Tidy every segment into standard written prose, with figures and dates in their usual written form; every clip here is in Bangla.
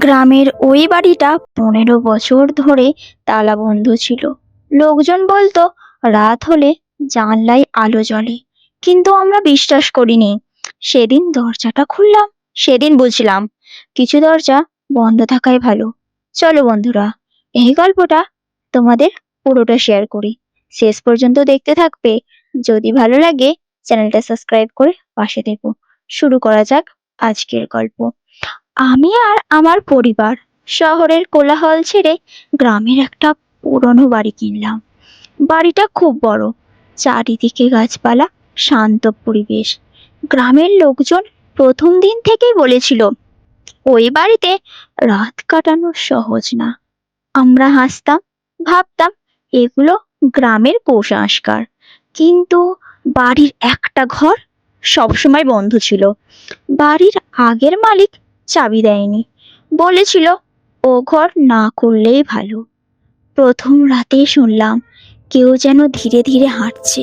গ্রামের ওই বাড়িটা 15 বছর ধরে তালা বন্ধ ছিল। লোকজন বলতো রাত হলে জানলায় আলো জ্বলে, কিন্তু আমরা বিশ্বাস করিনি। সেদিন দরজাটা খুললাম, সেদিন বুঝলাম কিছু দরজা বন্ধ থাকাই ভালো। চলো বন্ধুরা, এই গল্পটা তোমাদের পুরোটা শেয়ার করি, শেষ পর্যন্ত দেখতে থাকবে। যদি ভালো লাগে চ্যানেলটা সাবস্ক্রাইব করে পাশে থেকো। শুরু করা যাক আজকের গল্প। আমি আর আমার পরিবার শহরের কোলাহল ছেড়ে গ্রামের একটা পুরনো বাড়ি কিনলাম। বাড়িটা খুব বড়, চারিদিকে গাছপালা, শান্ত পরিবেশ। গ্রামের লোকজন প্রথম দিন থেকেই বলেছিল ওই বাড়িতে রাত কাটানো সহজ না। আমরা হাসতাম, ভাবতাম এগুলো গ্রামের কুসংস্কার। কিন্তু বাড়ির একটা ঘর সবসময় বন্ধ ছিল। বাড়ির আগের মালিক চাবি দেয়নি, বলেছিল ও ঘর না খুললেই ভালো। প্রথম রাতেই শুনলাম কেউ যেন ধীরে ধীরে হাঁটছে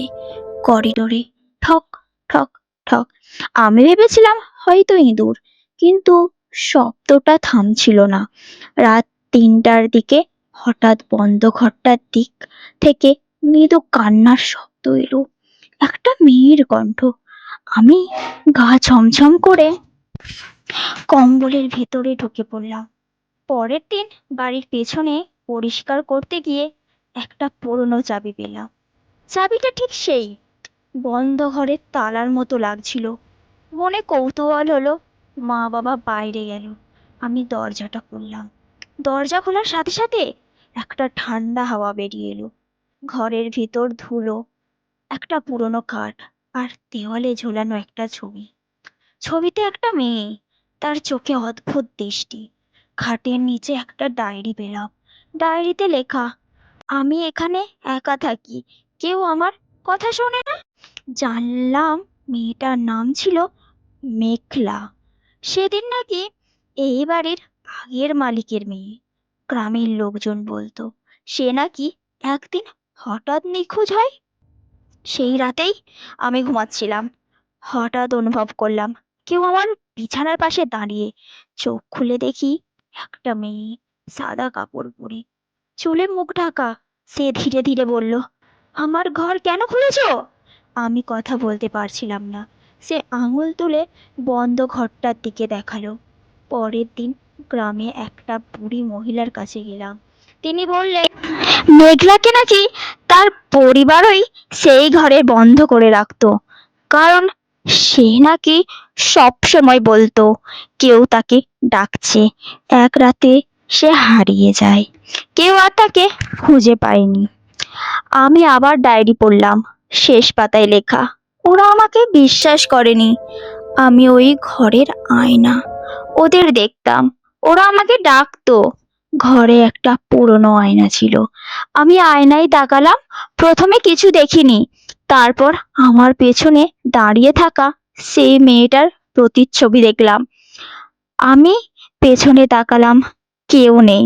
করিডোরে, ঠক ঠক ঠক। আমি ভেবেছিলাম হয়তো ইঁদুর, কিন্তু শব্দটা থামছিল না। রাত 3টার দিকে হঠাৎ বন্ধ ঘরটার দিক থেকে মৃদু কান্নার শব্দ এলো, একটা মেয়ের কণ্ঠ। আমি গা ছমছম করে কম্বলের ভেতরে ঢুকে পড়লাম। পরের দিন বাড়ির পেছনে পরিষ্কার করতে গিয়ে একটা পুরনো চাবি পেলাম। চাবিটা ঠিক সেই বন্ধ ঘরের তালার মতো লাগছিল। মনে কৌতূহল হলো। মা বাবা বাইরে গেল, আমি দরজাটা খুললাম। দরজা খোলার সাথে সাথে একটা ঠান্ডা হাওয়া বেরিয়ে এলো। ঘরের ভিতর ধুলো, একটা পুরনো কাঠ, আর দেওয়ালে ঝোলানো একটা ছবি। ছবিতে একটা মেয়ে, তার চোখে অদ্ভুত দৃষ্টি। খাটের নিচে একটা ডায়েরি পেলাম। ডায়েরিতে লেখা, আমি এখানে একা থাকি, কেউ আমার কথা শোনে না। জানলাম মেয়েটার নাম ছিল মেঘলা। সেদিন নাকি এই বাড়ির আগের মালিকের মেয়ে। গ্রামের লোকজন বলতো সে নাকি একদিন হঠাৎ নিখোঁজ হয়। সেই রাতেই আমি ঘুমাচ্ছিলাম, হঠাৎ অনুভব করলাম কেউ আমার বিছানার পাশে দাঁড়িয়ে। চোখ খুলে দেখি একটা মেয়ে, সাদা কাপড় পরে, চুলে মুখ ঢাকা। সে ধীরে ধীরে বলল, আমার ঘর কেন খুলেছো? আমি কথা বলতে পারছিলাম না। সে আঙুল তুলে বন্ধ ঘরটার দিকে দেখালো। পরের দিন গ্রামে একটা বুড়ি মহিলার কাছে গেলাম। তিনি বললেন মেঘলাকে নাকি তার পরিবারই সেই ঘরে বন্ধ করে রাখতো, কারণ সে নাকি সব সময় বলতো কেউ তাকে ডাকছে। এক রাতে সে হারিয়ে যায়, কেউ আর তাকে খুঁজে পায়নি। আমি আবার ডায়েরি পড়লাম। শেষ পাতায় লেখা, ওরা আমাকে বিশ্বাস করেনি। আমি ওই ঘরের আয়না, ওদের দেখতাম, ওরা আমাকে ডাকতো। ঘরে একটা পুরনো আয়না ছিল। আমি আয়নায় তাকালাম। প্রথমে কিছু দেখিনি, তারপর আমার পেছনে দাঁড়িয়ে থাকা সেই মেয়েটার প্রতিচ্ছবি দেখলাম। আমি পেছনে তাকালাম, কেউ নেই।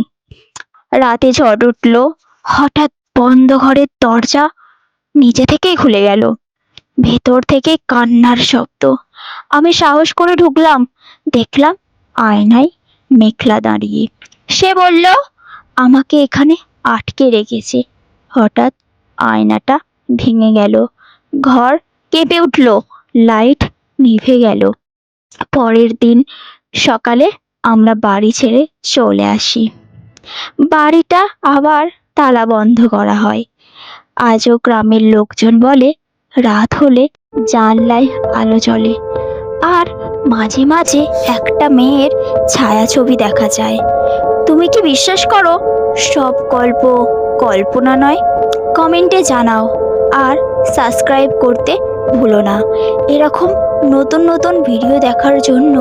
রাতে ঝড় উঠলো। হঠাৎ বন্ধ ঘরের দরজা নিজে থেকেই খুলে গেল। ভেতর থেকে কান্নার শব্দ। আমি সাহস করে ঢুকলাম। দেখলাম আয়নায় মেঘলা দাঁড়িয়ে। সে বলল আমাকে এখানে আটকে রেখেছে। হঠাৎ আয়নাটা ভেঙে গেল, ঘর কেঁপে উঠল, লাইট নিভে গেল। পরের দিন সকালে আমরা বাড়ি ছেড়ে চলে আসি। বাড়িটা আবার তালা বন্ধ করা হয়। আজও গ্রামের লোকজন বলে রাত হলে জানলায় আলো জ্বলে, আর মাঝে মাঝে একটা মেয়ের ছায়াছবি দেখা যায়। তুমি কি বিশ্বাস করো সব গল্প কল্পনা নয়? কমেন্টে জানাও, আর সাবস্ক্রাইব করতে ভুলো না। এরকম নতুন নতুন ভিডিও দেখার জন্য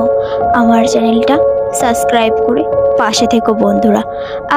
আমার চ্যানেলটা সাবস্ক্রাইব করে পাশে থেকো বন্ধুরা। আর